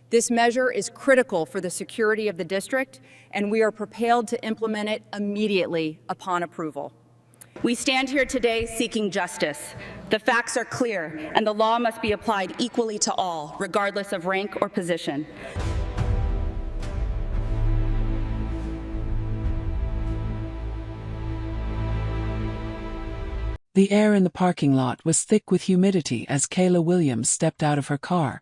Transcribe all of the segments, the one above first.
This measure is critical for the security of the district, and we are prepared to implement it immediately upon approval. We stand here today seeking justice. The facts are clear, and the law must be applied equally to all, regardless of rank or position. The air in the parking lot was thick with humidity as Kayla Williams stepped out of her car,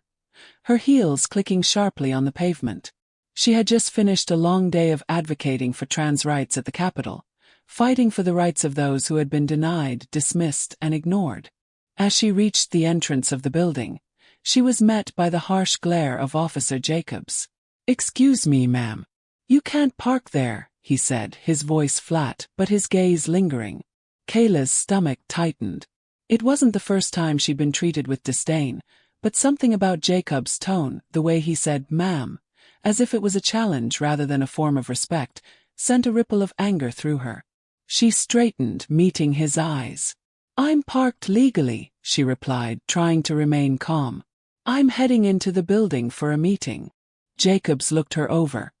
her heels clicking sharply on the pavement. She had just finished a long day of advocating for trans rights at the Capitol, fighting for the rights of those who had been denied, dismissed, and ignored. As she reached the entrance of the building, she was met by the harsh glare of Officer Jacobs. "Excuse me, ma'am. You can't park there," he said, his voice flat but his gaze lingering. Kayla's stomach tightened. It wasn't the first time she'd been treated with disdain, but something about Jacob's tone, the way he said "ma'am," as if it was a challenge rather than a form of respect, sent a ripple of anger through her. She straightened, meeting his eyes. "I'm parked legally," she replied, trying to remain calm. "I'm heading into the building for a meeting." Jacobs looked her over,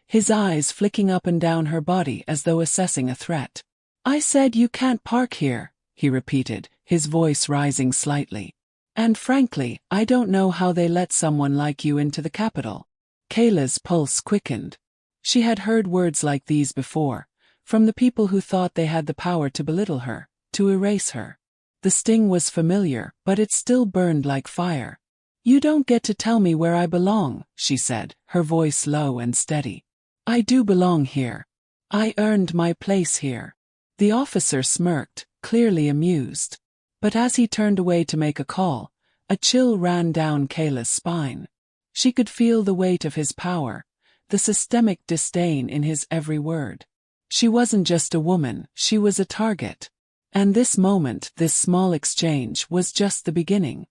his eyes flicking up and down her body as though assessing a threat. "I said you can't park here," he repeated, his voice rising slightly. "And frankly, I don't know how they let someone like you into the Capitol." Kayla's pulse quickened. She had heard words like these before, from the people who thought they had the power to belittle her, to erase her. The sting was familiar, but it still burned like fire. "You don't get to tell me where I belong," she said, her voice low and steady. "I do belong here. I earned my place here." The officer smirked, clearly amused. But as he turned away to make a call, a chill ran down Kayla's spine. She could feel the weight of his power, the systemic disdain in his every word. She wasn't just a woman, she was a target. And this moment, this small exchange, was just the beginning.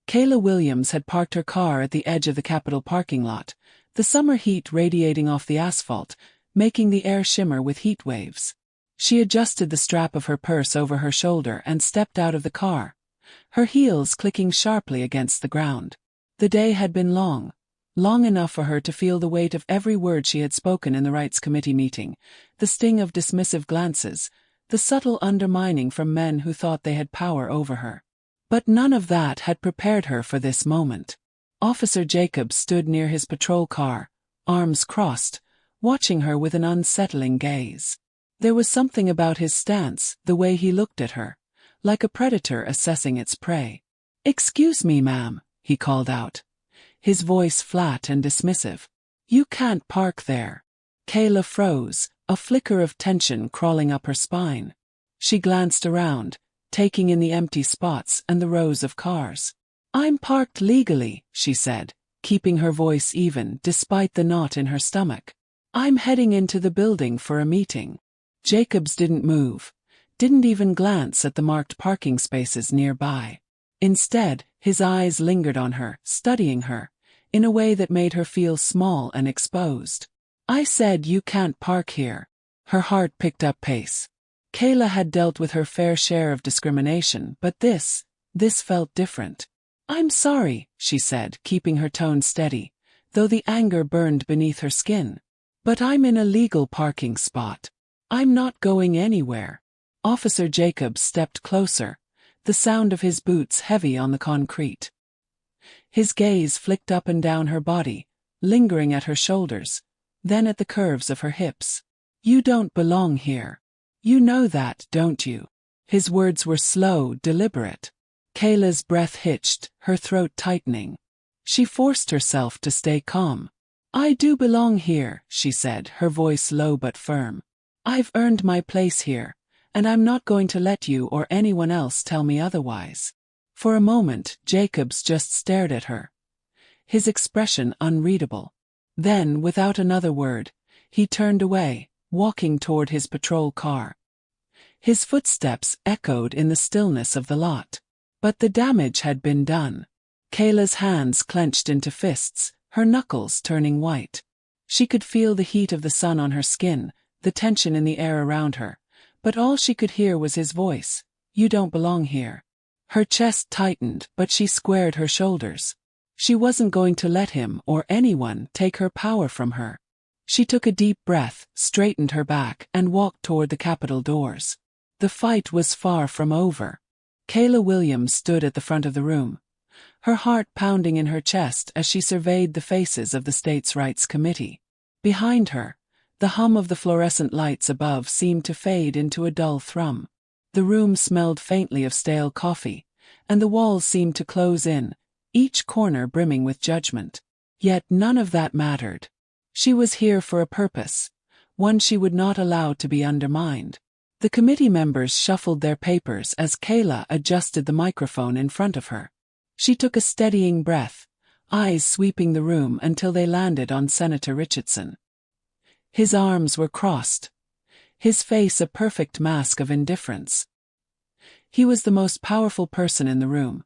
Kayla Williams had parked her car at the edge of the Capitol parking lot, the summer heat radiating off the asphalt, making the air shimmer with heat waves. She adjusted the strap of her purse over her shoulder and stepped out of the car, her heels clicking sharply against the ground. The day had been long enough for her to feel the weight of every word she had spoken in the Rights Committee meeting, the sting of dismissive glances, the subtle undermining from men who thought they had power over her. But none of that had prepared her for this moment. Officer Jacobs stood near his patrol car, arms crossed, watching her with an unsettling gaze. There was something about his stance, the way he looked at her, like a predator assessing its prey. "Excuse me, ma'am," he called out, his voice flat and dismissive. "You can't park there." Kayla froze, a flicker of tension crawling up her spine. She glanced around, taking in the empty spots and the rows of cars. "I'm parked legally," she said, keeping her voice even despite the knot in her stomach. "I'm heading into the building for a meeting." Jacobs didn't move, didn't even glance at the marked parking spaces nearby. Instead, his eyes lingered on her, studying her, in a way that made her feel small and exposed. "I said you can't park here." Her heart picked up pace. Kayla had dealt with her fair share of discrimination, but this felt different. "I'm sorry," she said, keeping her tone steady, though the anger burned beneath her skin. "But I'm in a legal parking spot. I'm not going anywhere." Officer Jacobs stepped closer, the sound of his boots heavy on the concrete. His gaze flicked up and down her body, lingering at her shoulders, then at the curves of her hips. "You don't belong here. You know that, don't you?" His words were slow, deliberate. Kayla's breath hitched, her throat tightening. She forced herself to stay calm. "I do belong here," she said, her voice low but firm. "I've earned my place here, and I'm not going to let you or anyone else tell me otherwise." For a moment, Jacobs just stared at her, his expression unreadable. Then, without another word, he turned away, walking toward his patrol car. His footsteps echoed in the stillness of the lot. But the damage had been done. Kayla's hands clenched into fists, her knuckles turning white. She could feel the heat of the sun on her skin, the tension in the air around her, but all she could hear was his voice. "You don't belong here." Her chest tightened, but she squared her shoulders. She wasn't going to let him or anyone take her power from her. She took a deep breath, straightened her back, and walked toward the Capitol doors. The fight was far from over. Kayla Williams stood at the front of the room, her heart pounding in her chest as she surveyed the faces of the States' Rights Committee. Behind her, the hum of the fluorescent lights above seemed to fade into a dull thrum. The room smelled faintly of stale coffee, and the walls seemed to close in, each corner brimming with judgment. Yet none of that mattered. She was here for a purpose, one she would not allow to be undermined. The committee members shuffled their papers as Kayla adjusted the microphone in front of her. She took a steadying breath, eyes sweeping the room until they landed on Senator Richardson. His arms were crossed, his face a perfect mask of indifference. He was the most powerful person in the room,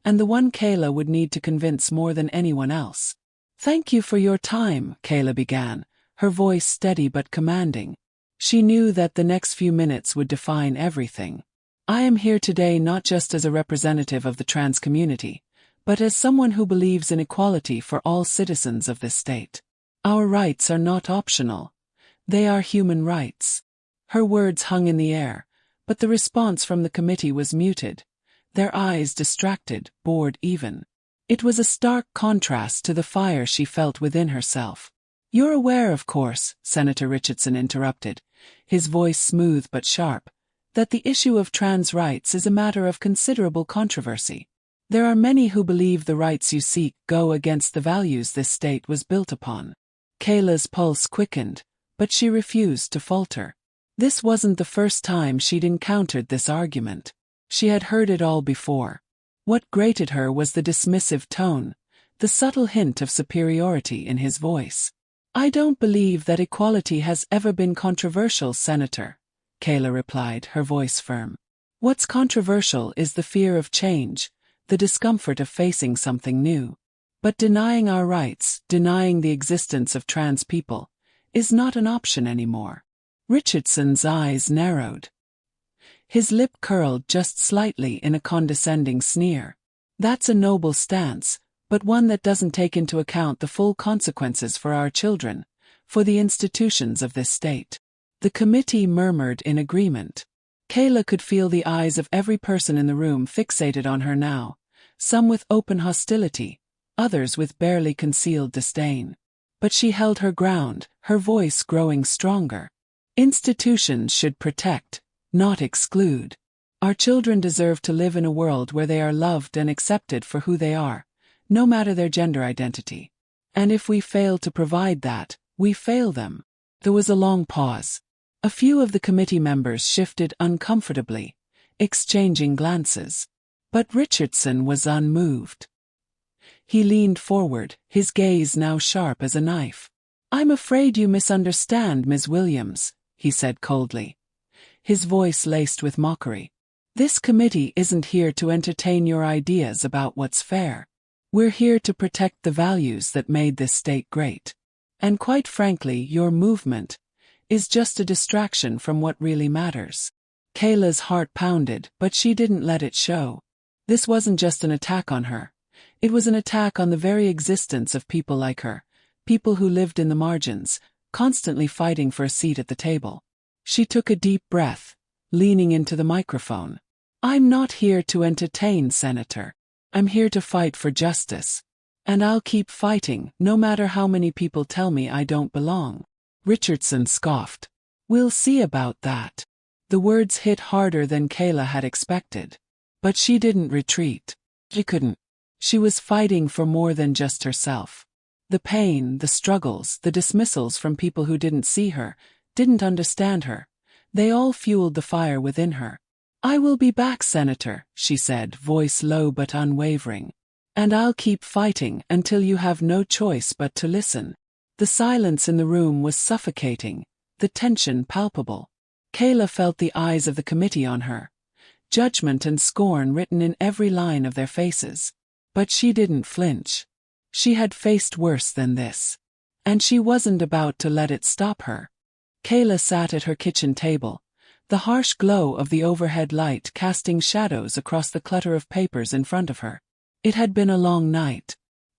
and the one Kayla would need to convince more than anyone else. "Thank you for your time," Kayla began, her voice steady but commanding. She knew that the next few minutes would define everything. "I am here today not just as a representative of the trans community, but as someone who believes in equality for all citizens of this state. Our rights are not optional. They are human rights." Her words hung in the air, but the response from the committee was muted, their eyes distracted, bored even. It was a stark contrast to the fire she felt within herself. "You're aware, of course," Senator Richardson interrupted, his voice smooth but sharp, "that the issue of trans rights is a matter of considerable controversy. There are many who believe the rights you seek go against the values this state was built upon." Kayla's pulse quickened, but she refused to falter. This wasn't the first time she'd encountered this argument. She had heard it all before. What grated her was the dismissive tone, the subtle hint of superiority in his voice. "I don't believe that equality has ever been controversial, Senator," Kayla replied, her voice firm. "What's controversial is the fear of change, the discomfort of facing something new. But denying our rights, denying the existence of trans people, is not an option anymore." Richardson's eyes narrowed. His lip curled just slightly in a condescending sneer. "That's a noble stance, but one that doesn't take into account the full consequences for our children, for the institutions of this state." The committee murmured in agreement. Kayla could feel the eyes of every person in the room fixated on her now, some with open hostility, others with barely concealed disdain. But she held her ground, her voice growing stronger. "Institutions should protect, not exclude. Our children deserve to live in a world where they are loved and accepted for who they are, no matter their gender identity. And if we fail to provide that, we fail them." There was a long pause. A few of the committee members shifted uncomfortably, exchanging glances. But Richardson was unmoved. He leaned forward, his gaze now sharp as a knife. "I'm afraid you misunderstand, Ms. Williams," he said coldly, his voice laced with mockery. "This committee isn't here to entertain your ideas about what's fair. We're here to protect the values that made this state great. And quite frankly, your movement is just a distraction from what really matters." Kayla's heart pounded, but she didn't let it show. This wasn't just an attack on her. It was an attack on the very existence of people like her, people who lived in the margins, constantly fighting for a seat at the table. She took a deep breath, leaning into the microphone. "I'm not here to entertain, Senator. I'm here to fight for justice. And I'll keep fighting, no matter how many people tell me I don't belong." Richardson scoffed. "We'll see about that." The words hit harder than Kayla had expected. But she didn't retreat. She couldn't. She was fighting for more than just herself. The pain, the struggles, the dismissals from people who didn't see her, didn't understand her, they all fueled the fire within her. "I will be back, Senator," she said, voice low but unwavering. "And I'll keep fighting until you have no choice but to listen." The silence in the room was suffocating, the tension palpable. Kayla felt the eyes of the committee on her, judgment and scorn written in every line of their faces. But she didn't flinch. She had faced worse than this. And she wasn't about to let it stop her. Kayla sat at her kitchen table, the harsh glow of the overhead light casting shadows across the clutter of papers in front of her. It had been a long night.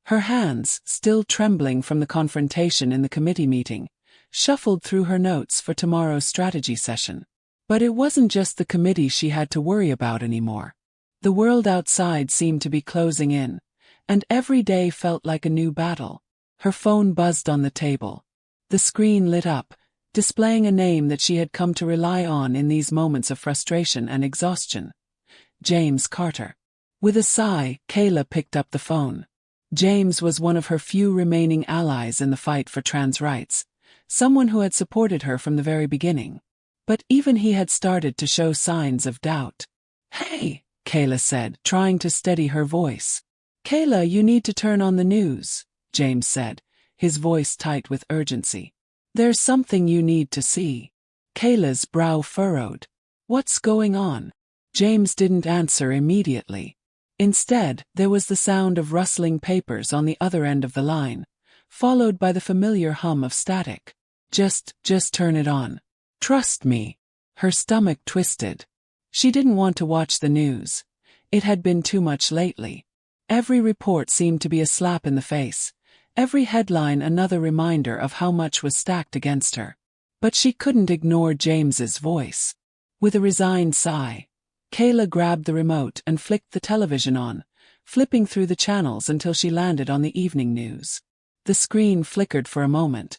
Her hands, still trembling from the confrontation in the committee meeting, shuffled through her notes for tomorrow's strategy session. But it wasn't just the committee she had to worry about anymore. The world outside seemed to be closing in, and every day felt like a new battle. Her phone buzzed on the table. The screen lit up, displaying a name that she had come to rely on in these moments of frustration and exhaustion. James Carter. With a sigh, Kayla picked up the phone. James was one of her few remaining allies in the fight for trans rights, someone who had supported her from the very beginning. But even he had started to show signs of doubt. "Hey," Kayla said, trying to steady her voice. "Kayla, you need to turn on the news," James said, his voice tight with urgency. "There's something you need to see." Kayla's brow furrowed. "What's going on?" James didn't answer immediately. Instead, there was the sound of rustling papers on the other end of the line, followed by the familiar hum of static. Just turn it on. Trust me." Her stomach twisted. She didn't want to watch the news. It had been too much lately. Every report seemed to be a slap in the face, every headline another reminder of how much was stacked against her. But she couldn't ignore James's voice. With a resigned sigh, Kayla grabbed the remote and flicked the television on, flipping through the channels until she landed on the evening news. The screen flickered for a moment,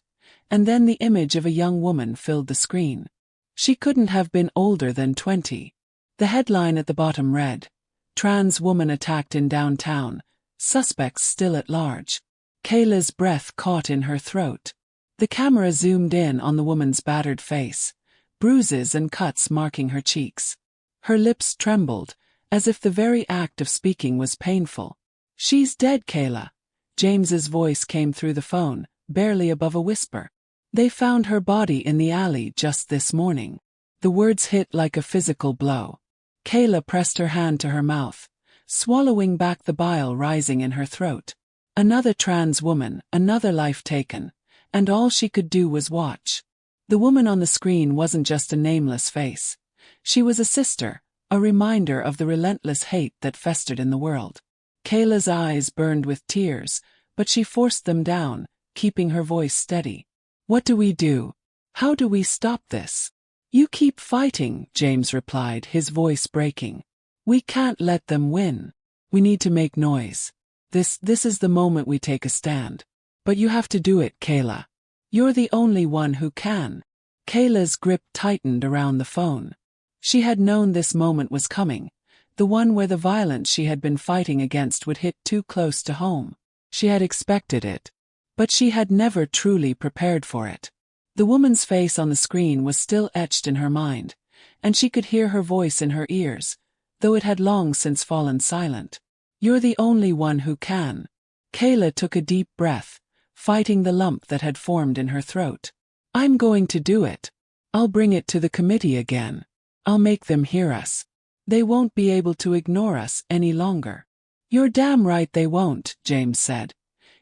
and then the image of a young woman filled the screen. She couldn't have been older than 20. The headline at the bottom read, "Trans woman attacked in downtown, suspects still at large." Kayla's breath caught in her throat. The camera zoomed in on the woman's battered face, bruises and cuts marking her cheeks. Her lips trembled, as if the very act of speaking was painful. "She's dead, Kayla." James's voice came through the phone, barely above a whisper. "They found her body in the alley just this morning." The words hit like a physical blow. Kayla pressed her hand to her mouth, swallowing back the bile rising in her throat. Another trans woman, another life taken, and all she could do was watch. The woman on the screen wasn't just a nameless face. She was a sister, a reminder of the relentless hate that festered in the world. Kayla's eyes burned with tears, but she forced them down, keeping her voice steady. "What do we do? How do we stop this?" "You keep fighting," James replied, his voice breaking. "We can't let them win. We need to make noise. This is the moment we take a stand. But you have to do it, Kayla. You're the only one who can." Kayla's grip tightened around the phone. She had known this moment was coming, the one where the violence she had been fighting against would hit too close to home. She had expected it, but she had never truly prepared for it. The woman's face on the screen was still etched in her mind, and she could hear her voice in her ears, though it had long since fallen silent. "You're the only one who can." Kayla took a deep breath, fighting the lump that had formed in her throat. "I'm going to do it. I'll bring it to the committee again. I'll make them hear us. They won't be able to ignore us any longer." "You're damn right they won't," James said,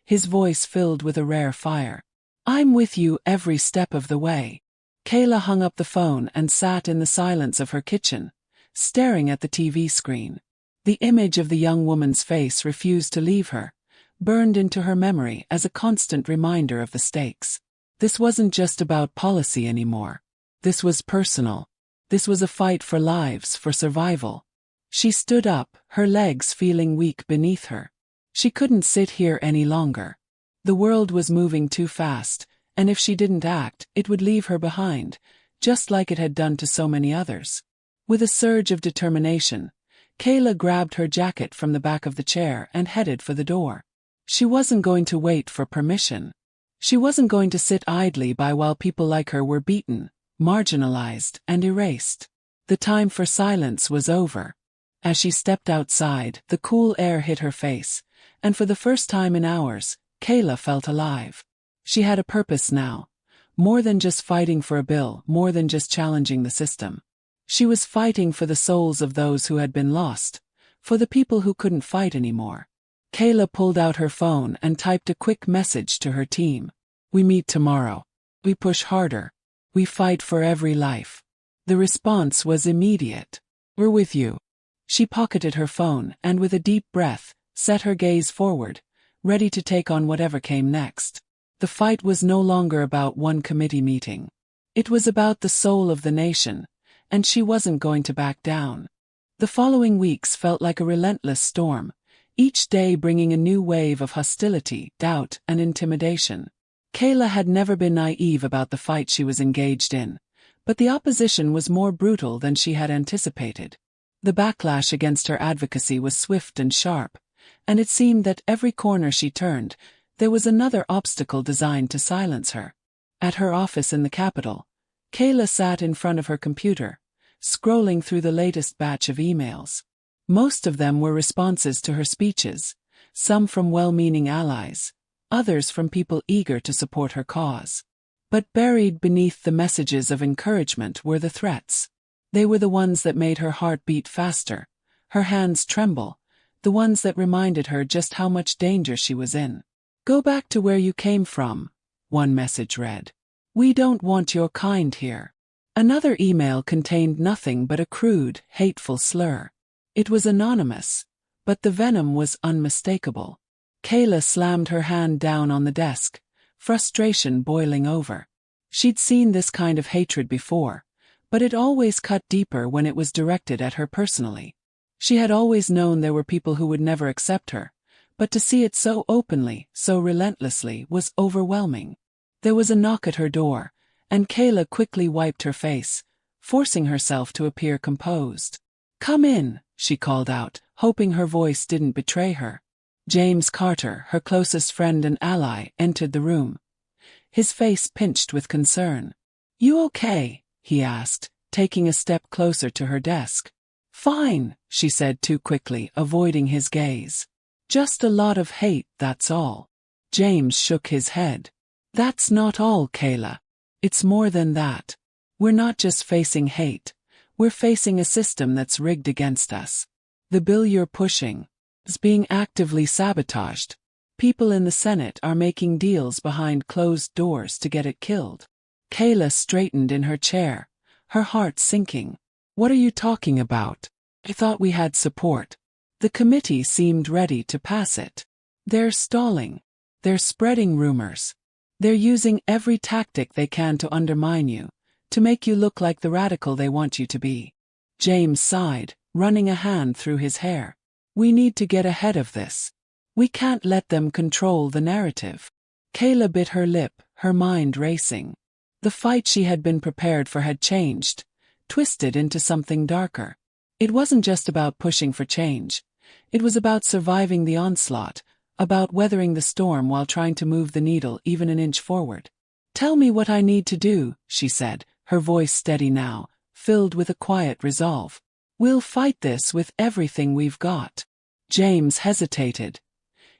his voice filled with a rare fire. "I'm with you every step of the way." Kayla hung up the phone and sat in the silence of her kitchen, staring at the TV screen. The image of the young woman's face refused to leave her, burned into her memory as a constant reminder of the stakes. This wasn't just about policy anymore. This was personal. This was a fight for lives, for survival. She stood up, her legs feeling weak beneath her. She couldn't sit here any longer. The world was moving too fast, and if she didn't act, it would leave her behind, just like it had done to so many others. With a surge of determination, Kayla grabbed her jacket from the back of the chair and headed for the door. She wasn't going to wait for permission. She wasn't going to sit idly by while people like her were beaten, marginalized, and erased. The time for silence was over. As she stepped outside, the cool air hit her face, and for the first time in hours, Kayla felt alive. She had a purpose now, more than just fighting for a bill, more than just challenging the system. She was fighting for the souls of those who had been lost, for the people who couldn't fight anymore. Kayla pulled out her phone and typed a quick message to her team. "We meet tomorrow. We push harder. We fight for every life." The response was immediate. "We're with you." She pocketed her phone and with a deep breath, set her gaze forward, ready to take on whatever came next. The fight was no longer about one committee meeting. It was about the soul of the nation, and she wasn't going to back down. The following weeks felt like a relentless storm, each day bringing a new wave of hostility, doubt, and intimidation. Kayla had never been naive about the fight she was engaged in, but the opposition was more brutal than she had anticipated. The backlash against her advocacy was swift and sharp, and it seemed that every corner she turned, there was another obstacle designed to silence her. At her office in the Capitol, Kayla sat in front of her computer, scrolling through the latest batch of emails. Most of them were responses to her speeches, some from well-meaning allies, others from people eager to support her cause. But buried beneath the messages of encouragement were the threats. They were the ones that made her heart beat faster, her hands tremble, the ones that reminded her just how much danger she was in. "Go back to where you came from," one message read. "We don't want your kind here." Another email contained nothing but a crude, hateful slur. It was anonymous, but the venom was unmistakable. Kayla slammed her hand down on the desk, frustration boiling over. She'd seen this kind of hatred before, but it always cut deeper when it was directed at her personally. She had always known there were people who would never accept her, but to see it so openly, so relentlessly, was overwhelming. There was a knock at her door, and Kayla quickly wiped her face, forcing herself to appear composed. "Come in," she called out, hoping her voice didn't betray her. James Carter, her closest friend and ally, entered the room. His face pinched with concern. "You okay?" he asked, taking a step closer to her desk. "Fine," she said too quickly, avoiding his gaze. "Just a lot of hate, that's all." James shook his head. "That's not all, Kayla. It's more than that. We're not just facing hate. We're facing a system that's rigged against us. The bill you're pushing is being actively sabotaged. People in the Senate are making deals behind closed doors to get it killed." Kayla straightened in her chair, her heart sinking. "What are you talking about? I thought we had support." The committee seemed ready to pass it. "They're stalling. They're spreading rumors. They're using every tactic they can to undermine you, to make you look like the radical they want you to be." James sighed, running a hand through his hair. "We need to get ahead of this. We can't let them control the narrative." Kayla bit her lip, her mind racing. The fight she had been prepared for had changed, twisted into something darker. It wasn't just about pushing for change. It was about surviving the onslaught, about weathering the storm while trying to move the needle even an inch forward. "Tell me what I need to do," she said, her voice steady now, filled with a quiet resolve. "We'll fight this with everything we've got." James hesitated,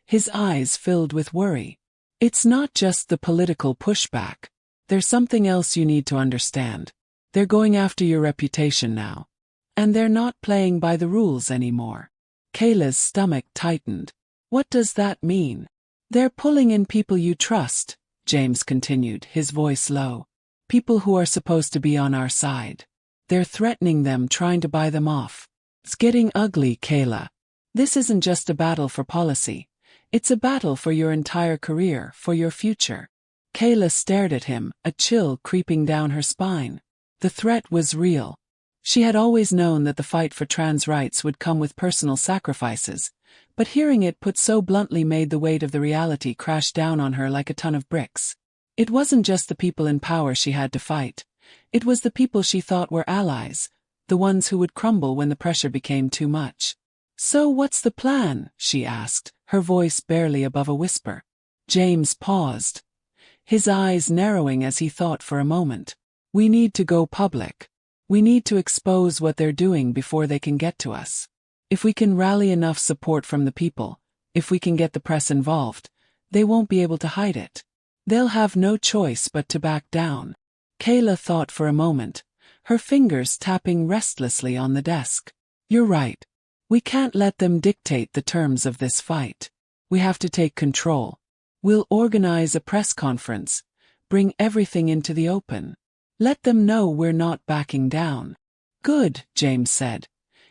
his eyes filled with worry. "It's not just the political pushback. There's something else you need to understand. They're going after your reputation now. And they're not playing by the rules anymore." Kayla's stomach tightened. "What does that mean?" "They're pulling in people you trust," James continued, his voice low. "People who are supposed to be on our side. They're threatening them, trying to buy them off. It's getting ugly, Kayla. This isn't just a battle for policy. It's a battle for your entire career, for your future." Kayla stared at him, a chill creeping down her spine. The threat was real. She had always known that the fight for trans rights would come with personal sacrifices, but hearing it put so bluntly made the weight of the reality crash down on her like a ton of bricks. It wasn't just the people in power she had to fight. It was the people she thought were allies, the ones who would crumble when the pressure became too much. "So what's the plan?" she asked, her voice barely above a whisper. James paused, his eyes narrowing as he thought for a moment. "We need to go public. We need to expose what they're doing before they can get to us. If we can rally enough support from the people, if we can get the press involved, they won't be able to hide it. They'll have no choice but to back down." Kayla thought for a moment, her fingers tapping restlessly on the desk. "You're right. We can't let them dictate the terms of this fight. We have to take control. We'll organize a press conference, bring everything into the open. Let them know we're not backing down." "Good," James said,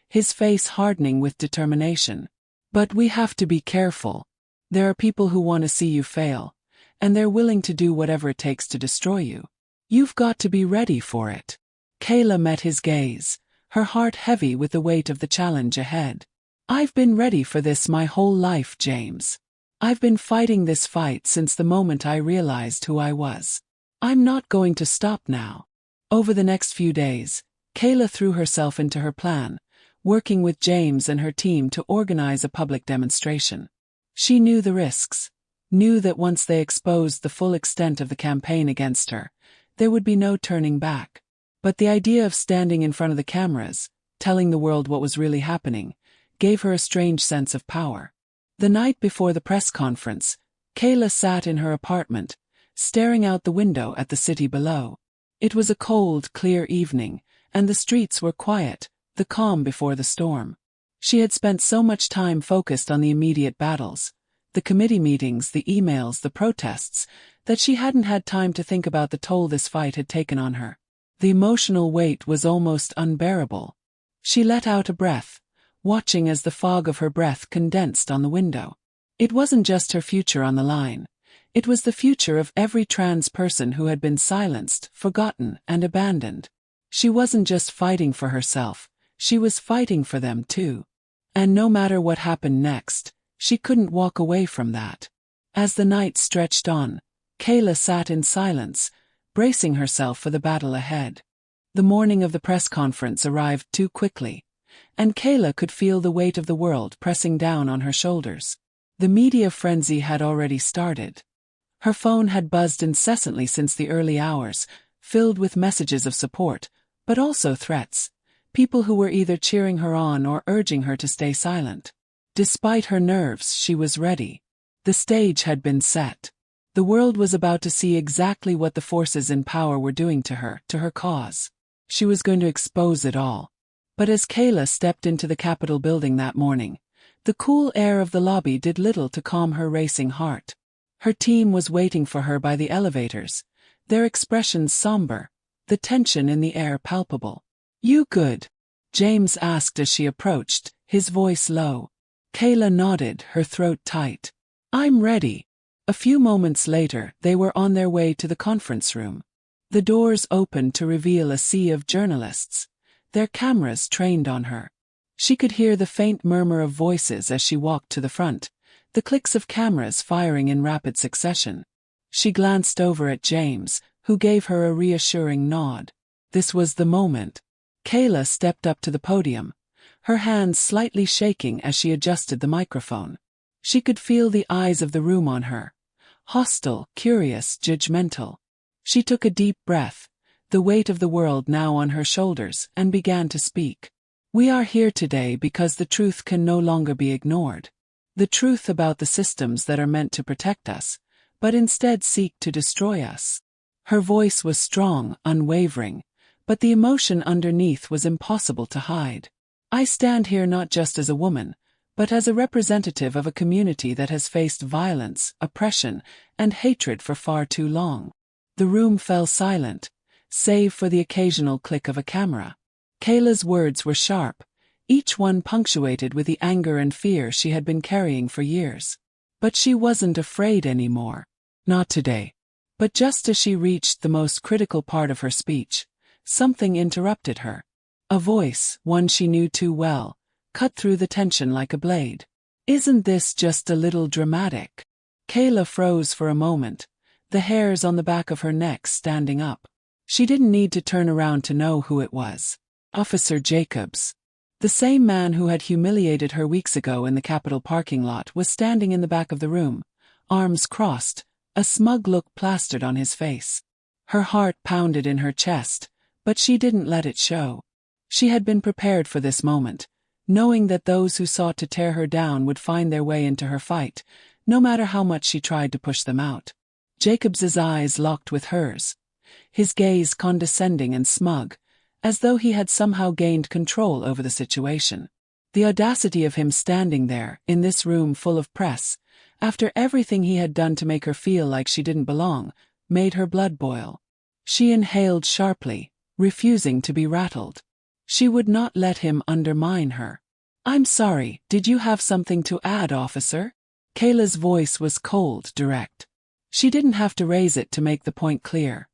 his face hardening with determination. "But we have to be careful. There are people who want to see you fail, and they're willing to do whatever it takes to destroy you. You've got to be ready for it. Kayla met his gaze, her heart heavy with the weight of the challenge ahead. I've been ready for this my whole life, James. I've been fighting this fight since the moment I realized who I was. I'm not going to stop now. Over the next few days, Kayla threw herself into her plan, working with James and her team to organize a public demonstration. She knew the risks, knew that once they exposed the full extent of the campaign against her, there would be no turning back. But the idea of standing in front of the cameras, telling the world what was really happening, gave her a strange sense of power. The night before the press conference, Kayla sat in her apartment, staring out the window at the city below. It was a cold, clear evening, and the streets were quiet, the calm before the storm. She had spent so much time focused on the immediate battles, the committee meetings, the emails, the protests, that she hadn't had time to think about the toll this fight had taken on her. The emotional weight was almost unbearable. She let out a breath, watching as the fog of her breath condensed on the window. It wasn't just her future on the line. It was the future of every trans person who had been silenced, forgotten, and abandoned. She wasn't just fighting for herself, she was fighting for them too. And no matter what happened next, she couldn't walk away from that. As the night stretched on, Kayla sat in silence, bracing herself for the battle ahead. The morning of the press conference arrived too quickly, and Kayla could feel the weight of the world pressing down on her shoulders. The media frenzy had already started. Her phone had buzzed incessantly since the early hours, filled with messages of support, but also threats. People who were either cheering her on or urging her to stay silent. Despite her nerves, she was ready. The stage had been set. The world was about to see exactly what the forces in power were doing to her cause. She was going to expose it all. But as Kayla stepped into the Capitol building that morning, the cool air of the lobby did little to calm her racing heart. Her team was waiting for her by the elevators, their expressions somber, the tension in the air palpable. "You good?" James asked as she approached, his voice low. Kayla nodded, her throat tight. "I'm ready." A few moments later, they were on their way to the conference room. The doors opened to reveal a sea of journalists, their cameras trained on her. She could hear the faint murmur of voices as she walked to the front, the clicks of cameras firing in rapid succession. She glanced over at James, who gave her a reassuring nod. This was the moment. Kayla stepped up to the podium, her hands slightly shaking as she adjusted the microphone. She could feel the eyes of the room on her. Hostile, curious, judgmental. She took a deep breath, the weight of the world now on her shoulders, and began to speak. "We are here today because the truth can no longer be ignored. The truth about the systems that are meant to protect us, but instead seek to destroy us." Her voice was strong, unwavering, but the emotion underneath was impossible to hide. "I stand here not just as a woman, but as a representative of a community that has faced violence, oppression, and hatred for far too long." The room fell silent, save for the occasional click of a camera. Kayla's words were sharp, each one punctuated with the anger and fear she had been carrying for years. But she wasn't afraid anymore. Not today. But just as she reached the most critical part of her speech, something interrupted her. A voice, one she knew too well, cut through the tension like a blade. "Isn't this just a little dramatic?" Kayla froze for a moment, the hairs on the back of her neck standing up. She didn't need to turn around to know who it was. Officer Jacobs. The same man who had humiliated her weeks ago in the Capitol parking lot was standing in the back of the room, arms crossed, a smug look plastered on his face. Her heart pounded in her chest, but she didn't let it show. She had been prepared for this moment, knowing that those who sought to tear her down would find their way into her fight, no matter how much she tried to push them out. Jacobs's eyes locked with hers, his gaze condescending and smug, as though he had somehow gained control over the situation. The audacity of him standing there, in this room full of press, after everything he had done to make her feel like she didn't belong, made her blood boil. She inhaled sharply, refusing to be rattled. She would not let him undermine her. "I'm sorry, did you have something to add, officer?" Kayla's voice was cold, direct. She didn't have to raise it to make the point clear.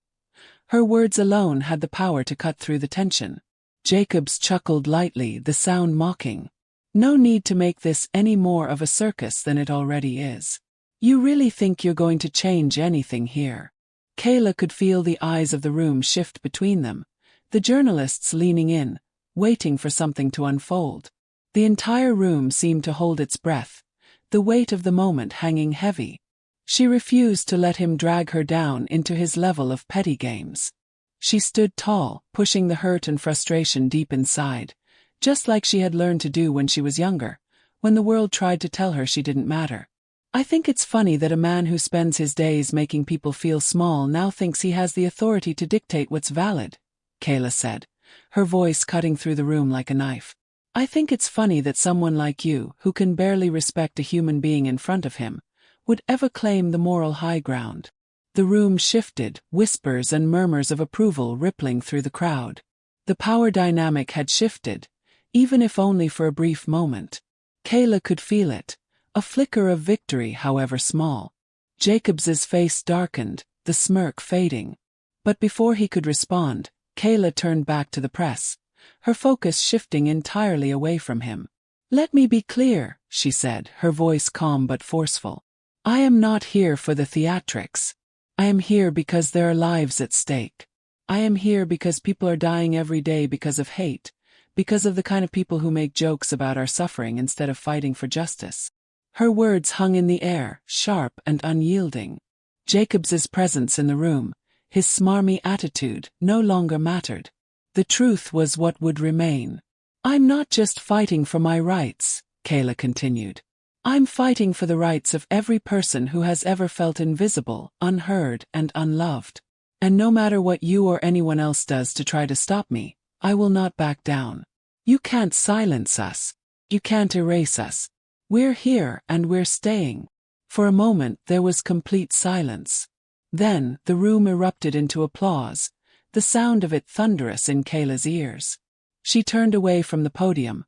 Her words alone had the power to cut through the tension. Jacobs chuckled lightly, the sound mocking. No need to make this any more of a circus than it already is. You really think you're going to change anything here? Kayla could feel the eyes of the room shift between them, the journalists leaning in, waiting for something to unfold. The entire room seemed to hold its breath, the weight of the moment hanging heavy. She refused to let him drag her down into his level of petty games. She stood tall, pushing the hurt and frustration deep inside, just like she had learned to do when she was younger, when the world tried to tell her she didn't matter. I think it's funny that a man who spends his days making people feel small now thinks he has the authority to dictate what's valid, Kayla said, her voice cutting through the room like a knife. I think it's funny that someone like you, who can barely respect a human being in front of him, would ever claim the moral high ground. The room shifted, whispers and murmurs of approval rippling through the crowd. The power dynamic had shifted, even if only for a brief moment. Kayla could feel it, a flicker of victory however small. Jacobs's face darkened, the smirk fading. But before he could respond, Kayla turned back to the press, her focus shifting entirely away from him. "Let me be clear," she said, her voice calm but forceful. "I am not here for the theatrics. I am here because there are lives at stake. I am here because people are dying every day because of hate, because of the kind of people who make jokes about our suffering instead of fighting for justice." Her words hung in the air, sharp and unyielding. Jacobs's presence in the room, his smarmy attitude, no longer mattered. The truth was what would remain. "I'm not just fighting for my rights," Kayla continued. "I'm fighting for the rights of every person who has ever felt invisible, unheard, and unloved. And no matter what you or anyone else does to try to stop me, I will not back down. You can't silence us. You can't erase us. We're here and we're staying." For a moment there was complete silence. Then the room erupted into applause, the sound of it thunderous in Kayla's ears. She turned away from the podium,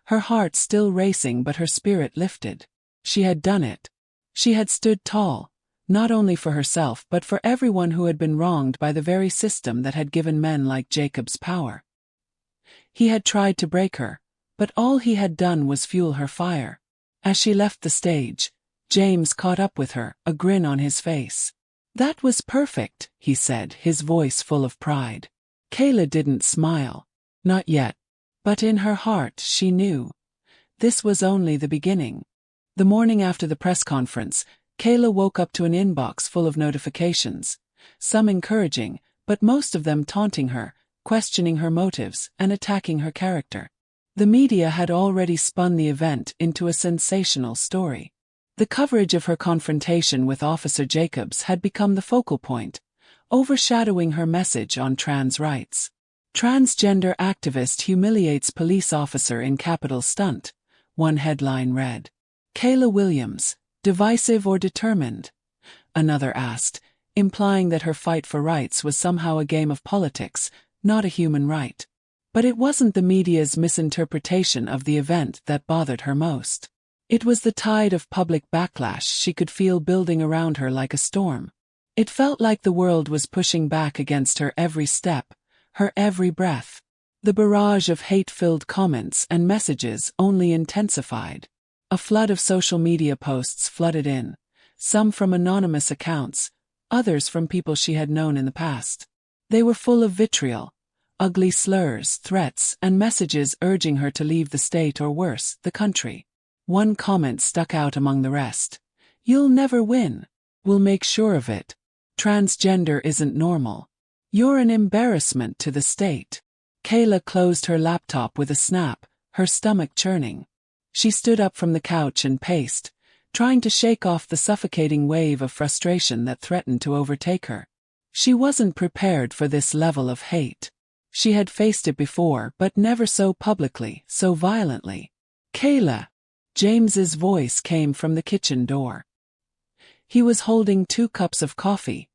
her heart still racing but her spirit lifted. She had done it. She had stood tall, not only for herself but for everyone who had been wronged by the very system that had given men like Jacobs power. He had tried to break her, but all he had done was fuel her fire. As she left the stage, James caught up with her, a grin on his face. "That was perfect," he said, his voice full of pride. Kayla didn't smile. Not yet. But in her heart she knew. This was only the beginning. The morning after the press conference, Kayla woke up to an inbox full of notifications, some encouraging, but most of them taunting her, questioning her motives, and attacking her character. The media had already spun the event into a sensational story. The coverage of her confrontation with Officer Jacobs had become the focal point, overshadowing her message on trans rights. "Transgender activist humiliates police officer in Capitol stunt," one headline read. "Kayla Williams, divisive or determined?" another asked, implying that her fight for rights was somehow a game of politics, not a human right. But it wasn't the media's misinterpretation of the event that bothered her most. It was the tide of public backlash she could feel building around her like a storm. It felt like the world was pushing back against her every step, her every breath. The barrage of hate-filled comments and messages only intensified. A flood of social media posts flooded in, some from anonymous accounts, others from people she had known in the past. They were full of vitriol, ugly slurs, threats, and messages urging her to leave the state or worse, the country. One comment stuck out among the rest. "You'll never win. We'll make sure of it. Transgender isn't normal. You're an embarrassment to the state." Kayla closed her laptop with a snap, her stomach churning. She stood up from the couch and paced, trying to shake off the suffocating wave of frustration that threatened to overtake her. She wasn't prepared for this level of hate. She had faced it before, but never so publicly, so violently. "Kayla!" James's voice came from the kitchen door. He was holding 2 cups of coffee,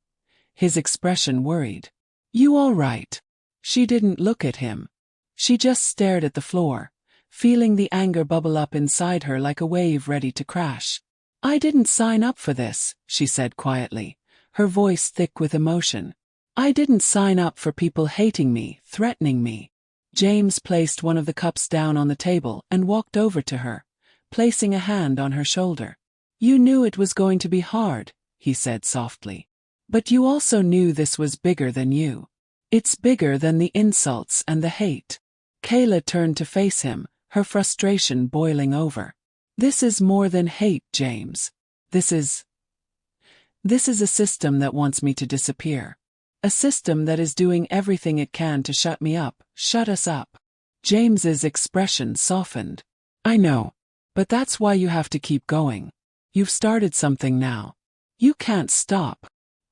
his expression worried. "You all right?" She didn't look at him. She just stared at the floor, feeling the anger bubble up inside her like a wave ready to crash. I didn't sign up for this, she said quietly, her voice thick with emotion. I didn't sign up for people hating me, threatening me. James placed one of the cups down on the table and walked over to her, placing a hand on her shoulder. You knew it was going to be hard, he said softly. But you also knew this was bigger than you. It's bigger than the insults and the hate. Kayla turned to face him, her frustration boiling over. This is more than hate, James. This is a system that wants me to disappear. A system that is doing everything it can to shut me up, shut us up. James's expression softened. I know. But that's why you have to keep going. You've started something now. You can't stop.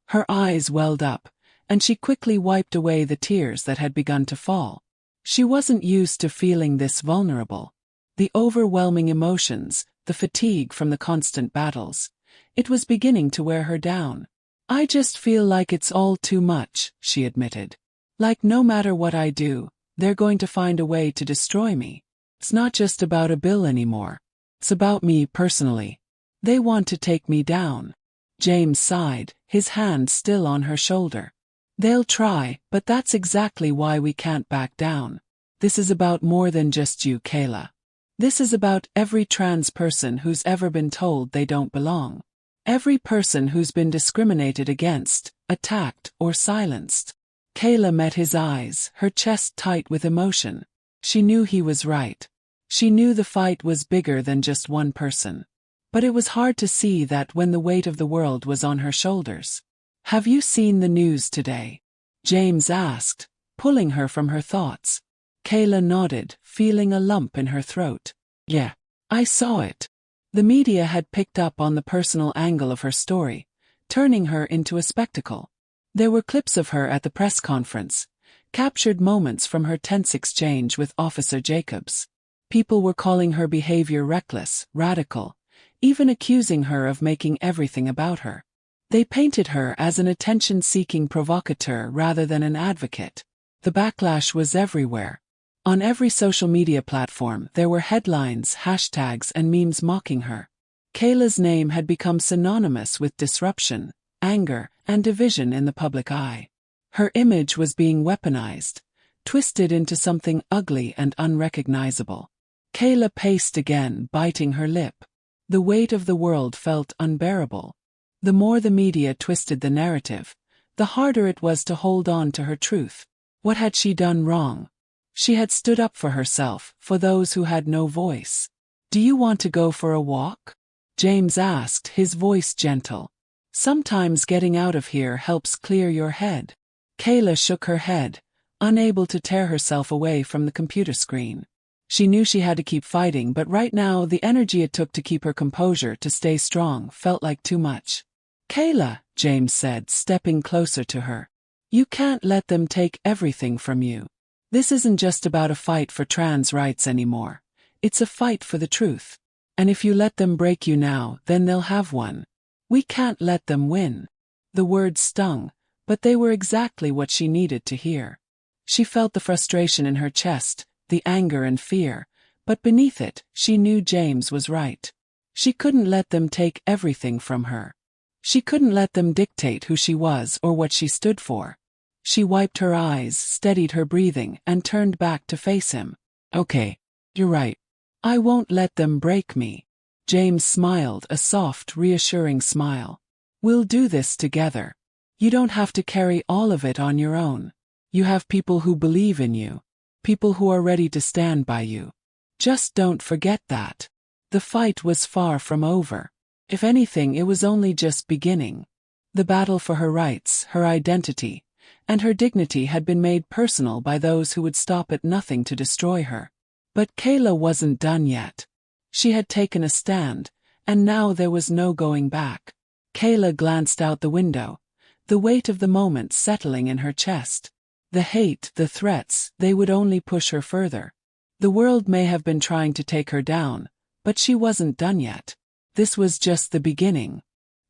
Her eyes welled up, and she quickly wiped away the tears that had begun to fall. She wasn't used to feeling this vulnerable. The overwhelming emotions, the fatigue from the constant battles. It was beginning to wear her down. I just feel like it's all too much, she admitted. Like no matter what I do, they're going to find a way to destroy me. It's not just about a bill anymore. It's about me personally. They want to take me down. James sighed, his hand still on her shoulder. They'll try, but that's exactly why we can't back down. This is about more than just you, Kayla. This is about every trans person who's ever been told they don't belong. Every person who's been discriminated against, attacked, or silenced. Kayla met his eyes, her chest tight with emotion. She knew he was right. She knew the fight was bigger than just one person. But it was hard to see that when the weight of the world was on her shoulders. Have you seen the news today? James asked, pulling her from her thoughts. Kayla nodded, feeling a lump in her throat. Yeah, I saw it. The media had picked up on the personal angle of her story, turning her into a spectacle. There were clips of her at the press conference, captured moments from her tense exchange with Officer Jacobs. People were calling her behavior reckless, radical, even accusing her of making everything about her. They painted her as an attention-seeking provocateur rather than an advocate. The backlash was everywhere. On every social media platform there were headlines, hashtags, and memes mocking her. Kayla's name had become synonymous with disruption, anger, and division in the public eye. Her image was being weaponized, twisted into something ugly and unrecognizable. Kayla paced again, biting her lip. The weight of the world felt unbearable. The more the media twisted the narrative, the harder it was to hold on to her truth. What had she done wrong? She had stood up for herself, for those who had no voice. Do you want to go for a walk? James asked, his voice gentle. Sometimes getting out of here helps clear your head. Kayla shook her head, unable to tear herself away from the computer screen. She knew she had to keep fighting, but right now the energy it took to keep her composure, to stay strong, felt like too much. Kayla, James said, stepping closer to her. You can't let them take everything from you. This isn't just about a fight for trans rights anymore. It's a fight for the truth. And if you let them break you now, then they'll have one. We can't let them win. The words stung, but they were exactly what she needed to hear. She felt the frustration in her chest, the anger and fear, but beneath it, she knew James was right. She couldn't let them take everything from her. She couldn't let them dictate who she was or what she stood for. She wiped her eyes, steadied her breathing, and turned back to face him. Okay, you're right. I won't let them break me. James smiled, a soft, reassuring smile. We'll do this together. You don't have to carry all of it on your own. You have people who believe in you. People who are ready to stand by you. Just don't forget that. The fight was far from over. If anything, it was only just beginning. The battle for her rights, her identity, and her dignity had been made personal by those who would stop at nothing to destroy her. But Kayla wasn't done yet. She had taken a stand, and now there was no going back. Kayla glanced out the window, the weight of the moment settling in her chest. The hate, the threats, they would only push her further. The world may have been trying to take her down, but she wasn't done yet. This was just the beginning.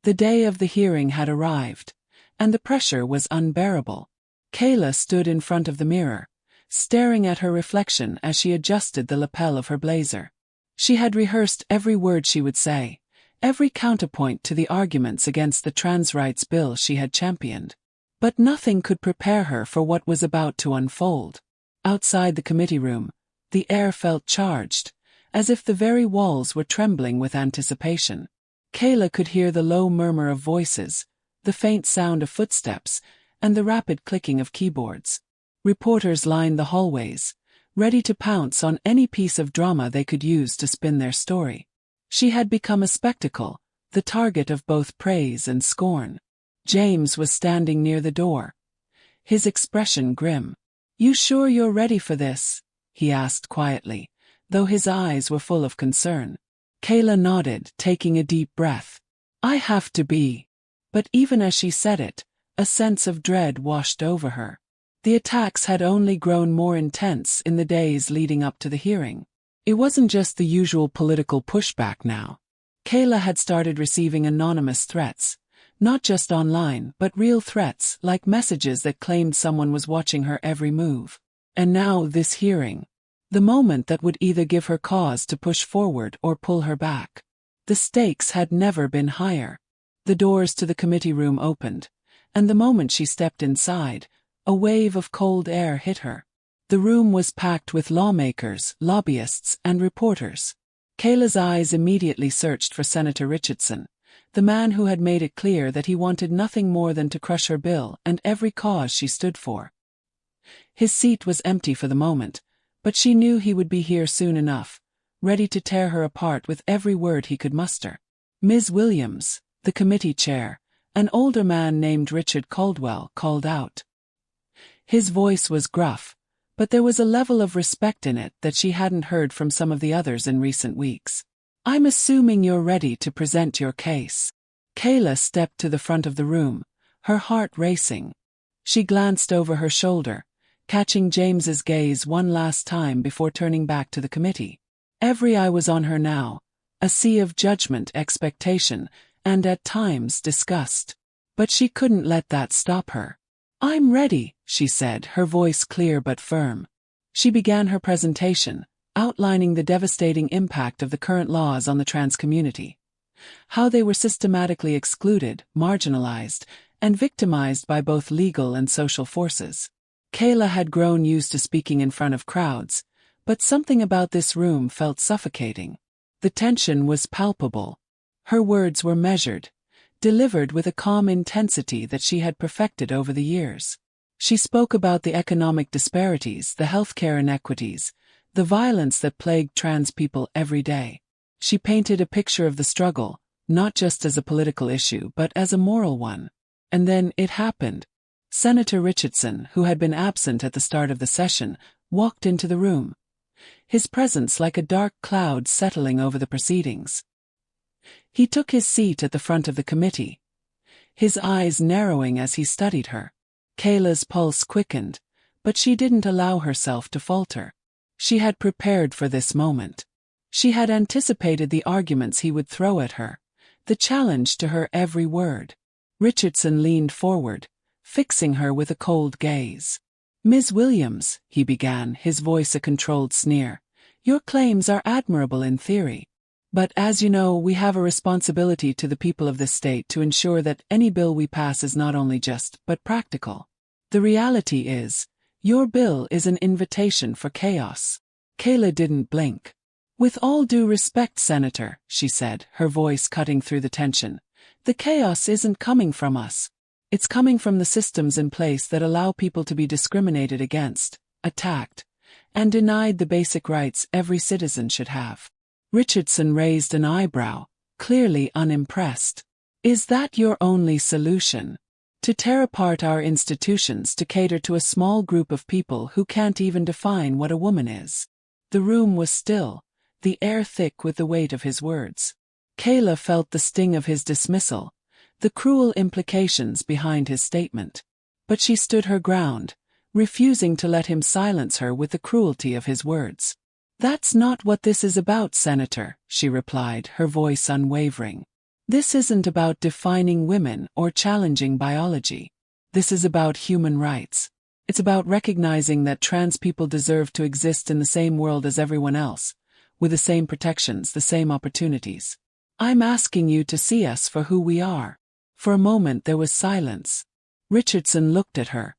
The day of the hearing had arrived, and the pressure was unbearable. Kayla stood in front of the mirror, staring at her reflection as she adjusted the lapel of her blazer. She had rehearsed every word she would say, every counterpoint to the arguments against the trans rights bill she had championed. But nothing could prepare her for what was about to unfold. Outside the committee room, the air felt charged, as if the very walls were trembling with anticipation. Kayla could hear the low murmur of voices, the faint sound of footsteps, and the rapid clicking of keyboards. Reporters lined the hallways, ready to pounce on any piece of drama they could use to spin their story. She had become a spectacle, the target of both praise and scorn. James was standing near the door, his expression grim. "You sure you're ready for this?" he asked quietly, though his eyes were full of concern. Kayla nodded, taking a deep breath. "I have to be." But even as she said it, a sense of dread washed over her. The attacks had only grown more intense in the days leading up to the hearing. It wasn't just the usual political pushback now. Kayla had started receiving anonymous threats, not just online, but real threats, like messages that claimed someone was watching her every move. And now this hearing. The moment that would either give her cause to push forward or pull her back. The stakes had never been higher. The doors to the committee room opened, and the moment she stepped inside, a wave of cold air hit her. The room was packed with lawmakers, lobbyists, and reporters. Kayla's eyes immediately searched for Senator Richardson, the man who had made it clear that he wanted nothing more than to crush her bill and every cause she stood for. His seat was empty for the moment, but she knew he would be here soon enough, ready to tear her apart with every word he could muster. Ms. Williams, the committee chair, an older man named Richard Caldwell, called out. His voice was gruff, but there was a level of respect in it that she hadn't heard from some of the others in recent weeks. "I'm assuming you're ready to present your case." Kayla stepped to the front of the room, her heart racing. She glanced over her shoulder, catching James's gaze one last time before turning back to the committee. Every eye was on her now, a sea of judgment, expectation, and at times disgust. But she couldn't let that stop her. "I'm ready," she said, her voice clear but firm. She began her presentation, outlining the devastating impact of the current laws on the trans community. How they were systematically excluded, marginalized, and victimized by both legal and social forces. Kayla had grown used to speaking in front of crowds, but something about this room felt suffocating. The tension was palpable. Her words were measured, delivered with a calm intensity that she had perfected over the years. She spoke about the economic disparities, the healthcare inequities, the violence that plagued trans people every day. She painted a picture of the struggle, not just as a political issue but as a moral one. And then it happened. Senator Richardson, who had been absent at the start of the session, walked into the room, his presence like a dark cloud settling over the proceedings. He took his seat at the front of the committee, his eyes narrowing as he studied her. Kayla's pulse quickened, but she didn't allow herself to falter. She had prepared for this moment. She had anticipated the arguments he would throw at her, the challenge to her every word. Richardson leaned forward, fixing her with a cold gaze. "Ms. Williams," he began, his voice a controlled sneer, "your claims are admirable in theory. But as you know, we have a responsibility to the people of this state to ensure that any bill we pass is not only just, but practical. The reality is, your bill is an invitation for chaos." Kayla didn't blink. "With all due respect, Senator," she said, her voice cutting through the tension, "the chaos isn't coming from us. It's coming from the systems in place that allow people to be discriminated against, attacked, and denied the basic rights every citizen should have." Richardson raised an eyebrow, clearly unimpressed. "Is that your only solution? To tear apart our institutions to cater to a small group of people who can't even define what a woman is?" The room was still, the air thick with the weight of his words. Kayla felt the sting of his dismissal, the cruel implications behind his statement. But she stood her ground, refusing to let him silence her with the cruelty of his words. "That's not what this is about, Senator," she replied, her voice unwavering. "This isn't about defining women or challenging biology. This is about human rights. It's about recognizing that trans people deserve to exist in the same world as everyone else, with the same protections, the same opportunities. I'm asking you to see us for who we are." For a moment there was silence. Richardson looked at her,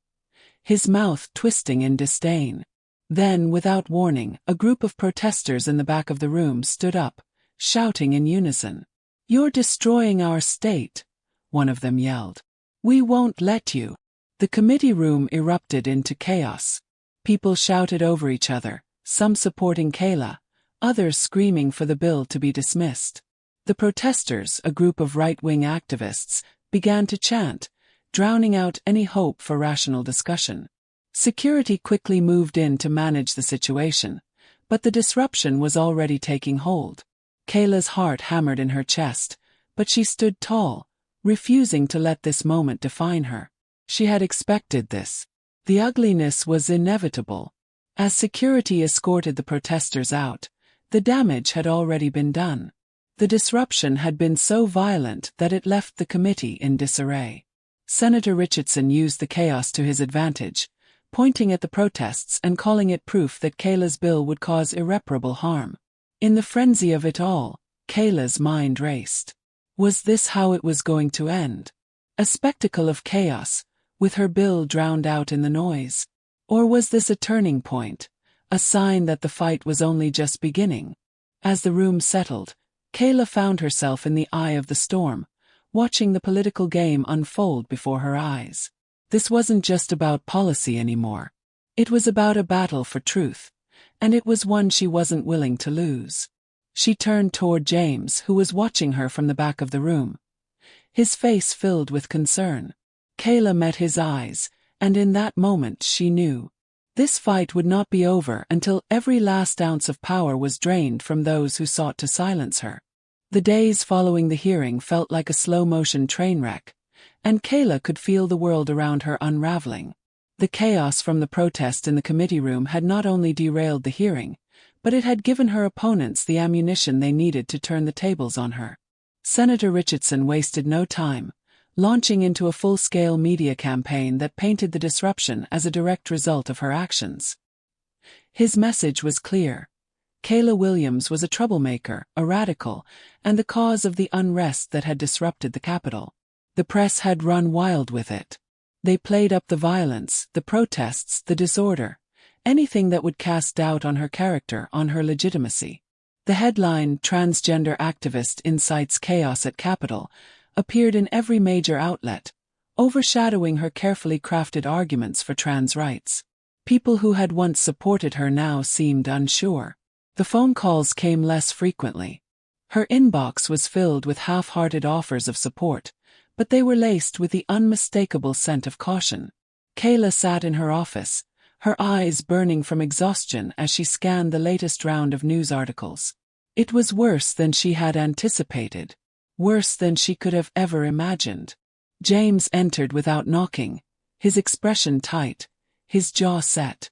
his mouth twisting in disdain. Then, without warning, a group of protesters in the back of the room stood up, shouting in unison. "You're destroying our state," one of them yelled. "We won't let you." The committee room erupted into chaos. People shouted over each other, some supporting Kayla, others screaming for the bill to be dismissed. The protesters, a group of right-wing activists, began to chant, drowning out any hope for rational discussion. Security quickly moved in to manage the situation, but the disruption was already taking hold. Kayla's heart hammered in her chest, but she stood tall, refusing to let this moment define her. She had expected this. The ugliness was inevitable. As security escorted the protesters out, the damage had already been done. The disruption had been so violent that it left the committee in disarray. Senator Richardson used the chaos to his advantage, pointing at the protests and calling it proof that Kayla's bill would cause irreparable harm. In the frenzy of it all, Kayla's mind raced. Was this how it was going to end? A spectacle of chaos, with her bill drowned out in the noise? Or was this a turning point, a sign that the fight was only just beginning? As the room settled, Kayla found herself in the eye of the storm, watching the political game unfold before her eyes. This wasn't just about policy anymore. It was about a battle for truth, and it was one she wasn't willing to lose. She turned toward James, who was watching her from the back of the room, his face filled with concern. Kayla met his eyes, and in that moment she knew. This fight would not be over until every last ounce of power was drained from those who sought to silence her. The days following the hearing felt like a slow-motion train wreck, and Kayla could feel the world around her unraveling. The chaos from the protest in the committee room had not only derailed the hearing, but it had given her opponents the ammunition they needed to turn the tables on her. Senator Richardson wasted no time, launching into a full-scale media campaign that painted the disruption as a direct result of her actions. His message was clear. Kayla Williams was a troublemaker, a radical, and the cause of the unrest that had disrupted the Capitol. The press had run wild with it. They played up the violence, the protests, the disorder, anything that would cast doubt on her character, on her legitimacy. The headline, "Transgender Activist Incites Chaos at Capitol," appeared in every major outlet, overshadowing her carefully crafted arguments for trans rights. People who had once supported her now seemed unsure. The phone calls came less frequently. Her inbox was filled with half-hearted offers of support, but they were laced with the unmistakable scent of caution. Kayla sat in her office, her eyes burning from exhaustion as she scanned the latest round of news articles. It was worse than she had anticipated, worse than she could have ever imagined. James entered without knocking, his expression tight, his jaw set.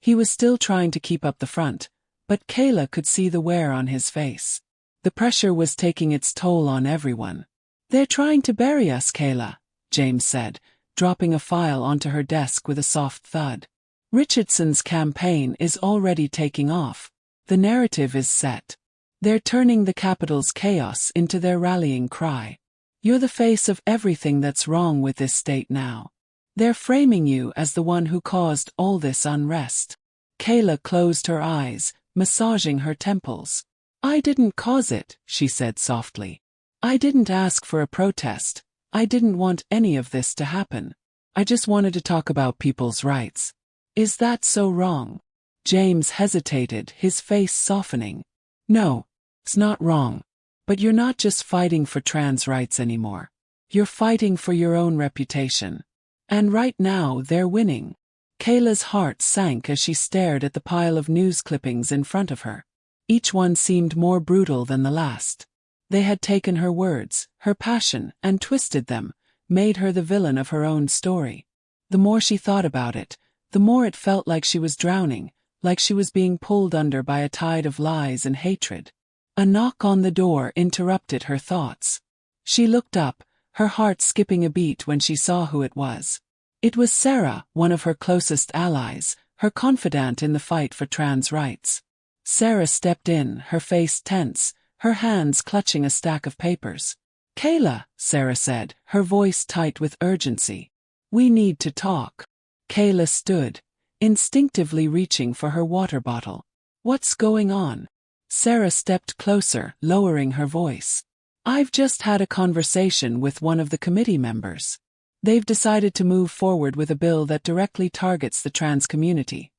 He was still trying to keep up the front, but Kayla could see the wear on his face. The pressure was taking its toll on everyone. "They're trying to bury us, Kayla," James said, dropping a file onto her desk with a soft thud. "Richardson's campaign is already taking off. The narrative is set. They're turning the Capitol's chaos into their rallying cry. You're the face of everything that's wrong with this state now. They're framing you as the one who caused all this unrest." Kayla closed her eyes, massaging her temples. "I didn't cause it," she said softly. "I didn't ask for a protest. I didn't want any of this to happen. I just wanted to talk about people's rights. Is that so wrong?" James hesitated, his face softening. "No, it's not wrong. But you're not just fighting for trans rights anymore. You're fighting for your own reputation. And right now they're winning." Kayla's heart sank as she stared at the pile of news clippings in front of her. Each one seemed more brutal than the last. They had taken her words, her passion, and twisted them, made her the villain of her own story. The more she thought about it, the more it felt like she was drowning, like she was being pulled under by a tide of lies and hatred. A knock on the door interrupted her thoughts. She looked up, her heart skipping a beat when she saw who it was. It was Sarah, one of her closest allies, her confidant in the fight for trans rights. Sarah stepped in, her face tense, her hands clutching a stack of papers. "Kayla," Sarah said, her voice tight with urgency. "We need to talk." Kayla stood, instinctively reaching for her water bottle. "What's going on?" Sarah stepped closer, lowering her voice. "I've just had a conversation with one of the committee members. They've decided to move forward with a bill that directly targets the trans community.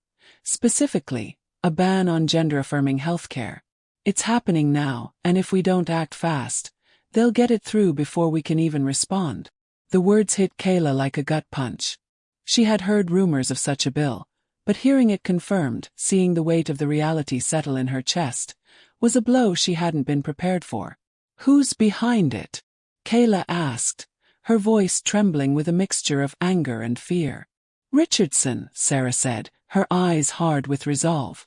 Specifically, a ban on gender-affirming healthcare. It's happening now, and if we don't act fast, they'll get it through before we can even respond." The words hit Kayla like a gut punch. She had heard rumors of such a bill, but hearing it confirmed, seeing the weight of the reality settle in her chest, was a blow she hadn't been prepared for. "Who's behind it?" Kayla asked, her voice trembling with a mixture of anger and fear. "Richardson," Sarah said, her eyes hard with resolve.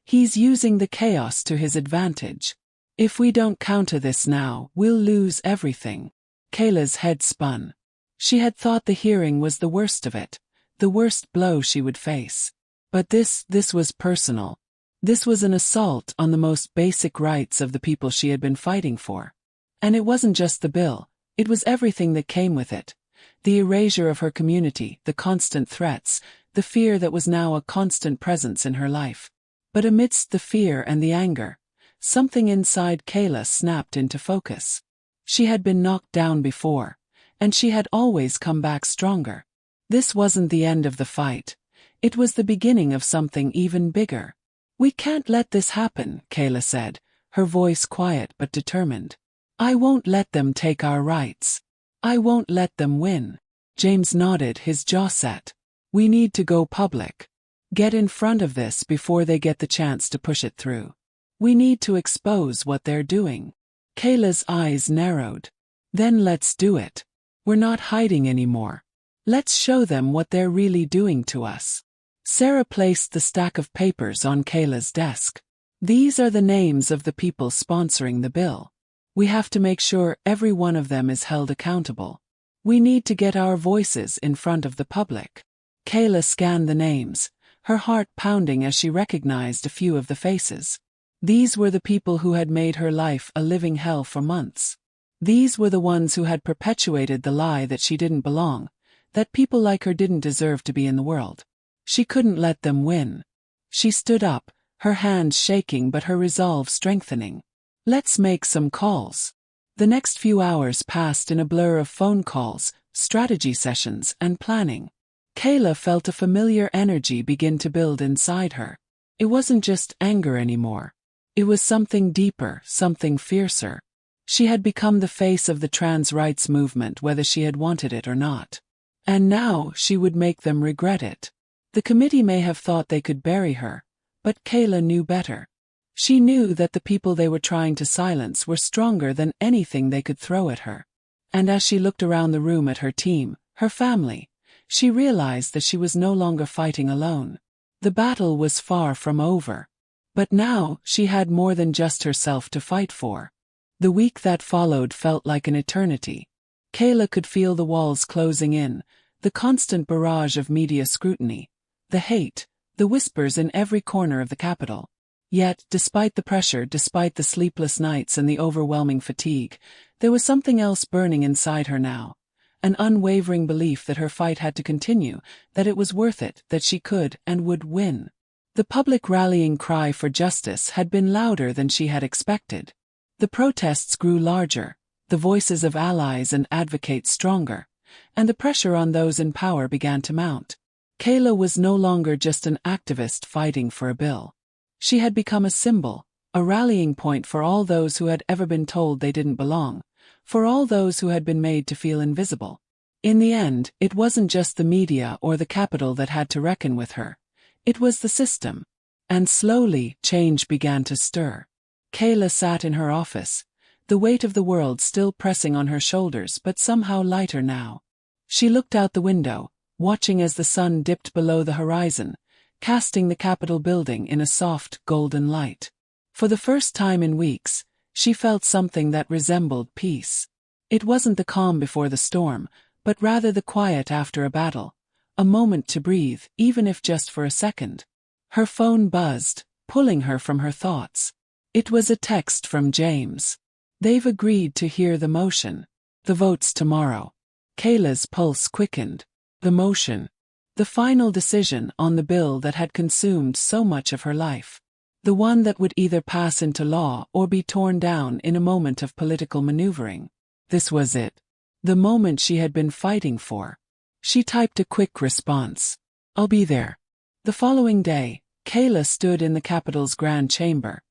"He's using the chaos to his advantage. If we don't counter this now, we'll lose everything." Kayla's head spun. She had thought the hearing was the worst of it, the worst blow she would face. But this was personal. This was an assault on the most basic rights of the people she had been fighting for. And it wasn't just the bill, it was everything that came with it. The erasure of her community, the constant threats, the fear that was now a constant presence in her life. But amidst the fear and the anger, something inside Kayla snapped into focus. She had been knocked down before, and she had always come back stronger. This wasn't the end of the fight. It was the beginning of something even bigger. "We can't let this happen," Kayla said, her voice quiet but determined. "I won't let them take our rights. I won't let them win." James nodded, his jaw set. "We need to go public. Get in front of this before they get the chance to push it through. We need to expose what they're doing." Kayla's eyes narrowed. "Then let's do it. We're not hiding anymore. Let's show them what they're really doing to us." Sarah placed the stack of papers on Kayla's desk. "These are the names of the people sponsoring the bill. We have to make sure every one of them is held accountable. We need to get our voices in front of the public." Kayla scanned the names, her heart pounding as she recognized a few of the faces. These were the people who had made her life a living hell for months. These were the ones who had perpetuated the lie that she didn't belong, that people like her didn't deserve to be in the world. She couldn't let them win. She stood up, her hands shaking but her resolve strengthening. "Let's make some calls." The next few hours passed in a blur of phone calls, strategy sessions, and planning. Kayla felt a familiar energy begin to build inside her. It wasn't just anger anymore. It was something deeper, something fiercer. She had become the face of the trans rights movement whether she had wanted it or not. And now she would make them regret it. The committee may have thought they could bury her, but Kayla knew better. She knew that the people they were trying to silence were stronger than anything they could throw at her. And as she looked around the room at her team, her family, she realized that she was no longer fighting alone. The battle was far from over. But now, she had more than just herself to fight for. The week that followed felt like an eternity. Kayla could feel the walls closing in, the constant barrage of media scrutiny, the hate, the whispers in every corner of the capital. Yet, despite the pressure, despite the sleepless nights and the overwhelming fatigue, there was something else burning inside her now. An unwavering belief that her fight had to continue, that it was worth it, that she could and would win. The public rallying cry for justice had been louder than she had expected. The protests grew larger, the voices of allies and advocates stronger, and the pressure on those in power began to mount. Kayla was no longer just an activist fighting for a bill. She had become a symbol, a rallying point for all those who had ever been told they didn't belong, for all those who had been made to feel invisible. In the end, it wasn't just the media or the capital that had to reckon with her. It was the system. And slowly, change began to stir. Kayla sat in her office, the weight of the world still pressing on her shoulders but somehow lighter now. She looked out the window, watching as the sun dipped below the horizon, casting the Capitol building in a soft, golden light. For the first time in weeks, she felt something that resembled peace. It wasn't the calm before the storm, but rather the quiet after a battle. A moment to breathe, even if just for a second. Her phone buzzed, pulling her from her thoughts. It was a text from James. They've agreed to hear the motion. The vote's tomorrow. Kayla's pulse quickened. The motion. The final decision on the bill that had consumed so much of her life. The one that would either pass into law or be torn down in a moment of political maneuvering. This was it. The moment she had been fighting for. She typed a quick response. I'll be there. The following day, Kayla stood in the Capitol's grand chamber,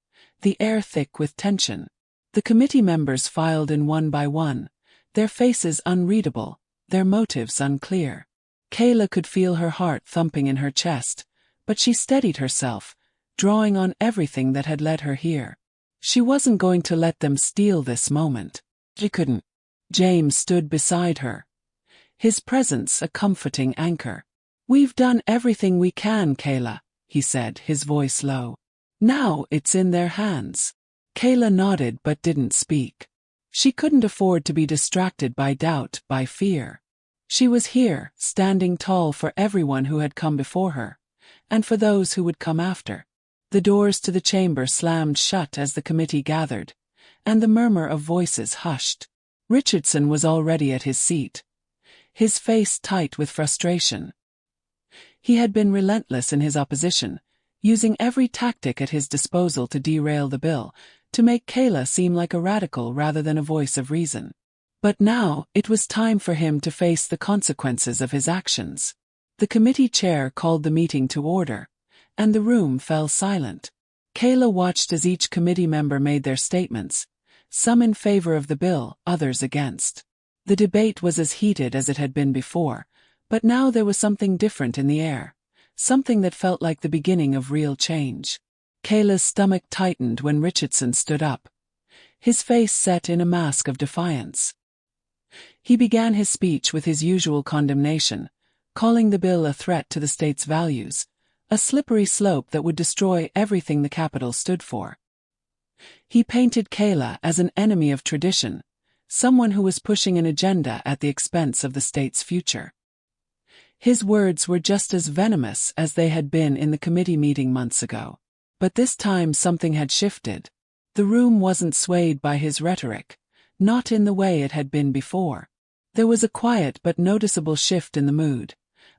the air thick with tension. The committee members filed in one by one, their faces unreadable, their motives unclear. Kayla could feel her heart thumping in her chest, but she steadied herself, drawing on everything that had led her here. She wasn't going to let them steal this moment. She couldn't. James stood beside her, his presence a comforting anchor. We've done everything we can, Kayla, he said, his voice low. Now it's in their hands. Kayla nodded but didn't speak. She couldn't afford to be distracted by doubt, by fear. She was here, standing tall for everyone who had come before her, and for those who would come after. The doors to the chamber slammed shut as the committee gathered, and the murmur of voices hushed. Richardson was already at his seat, his face tight with frustration. He had been relentless in his opposition, using every tactic at his disposal to derail the bill, to make Kayla seem like a radical rather than a voice of reason. But now, it was time for him to face the consequences of his actions. The committee chair called the meeting to order, and the room fell silent. Kayla watched as each committee member made their statements, some in favor of the bill, others against. The debate was as heated as it had been before, but now there was something different in the air, something that felt like the beginning of real change. Kayla's stomach tightened when Richardson stood up, his face set in a mask of defiance. He began his speech with his usual condemnation, calling the bill a threat to the state's values, a slippery slope that would destroy everything the Capitol stood for. He painted Kayla as an enemy of tradition, someone who was pushing an agenda at the expense of the state's future. His words were just as venomous as they had been in the committee meeting months ago. But this time something had shifted. The room wasn't swayed by his rhetoric, not in the way it had been before. There was a quiet but noticeable shift in the mood,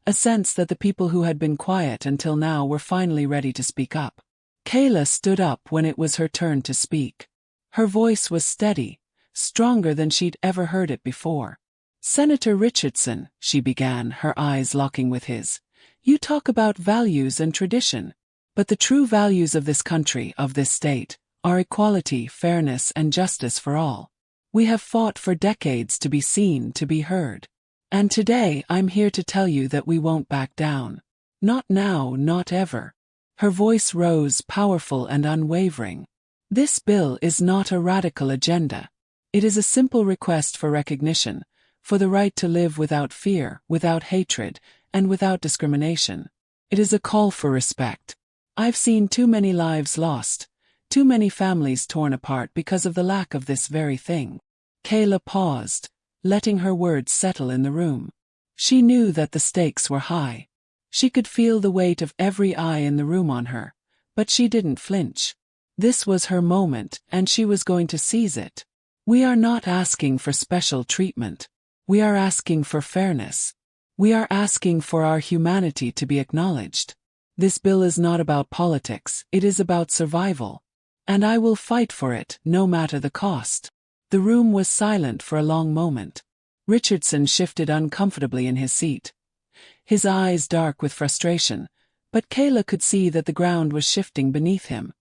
a sense that the people who had been quiet until now were finally ready to speak up. Kayla stood up when it was her turn to speak. Her voice was steady, stronger than she'd ever heard it before. Senator Richardson, she began, her eyes locking with his, you talk about values and tradition, but the true values of this country, of this state, are equality, fairness, and justice for all. We have fought for decades to be seen, to be heard. And today I'm here to tell you that we won't back down. Not now, not ever. Her voice rose, powerful and unwavering. This bill is not a radical agenda. It is a simple request for recognition, for the right to live without fear, without hatred, and without discrimination. It is a call for respect. I've seen too many lives lost, too many families torn apart because of the lack of this very thing. Kayla paused, letting her words settle in the room. She knew that the stakes were high. She could feel the weight of every eye in the room on her, but she didn't flinch. This was her moment, and she was going to seize it. We are not asking for special treatment. We are asking for fairness. We are asking for our humanity to be acknowledged. This bill is not about politics, it is about survival. And I will fight for it, no matter the cost. The room was silent for a long moment. Richardson shifted uncomfortably in his seat, his eyes dark with frustration, but Kayla could see that the ground was shifting beneath him.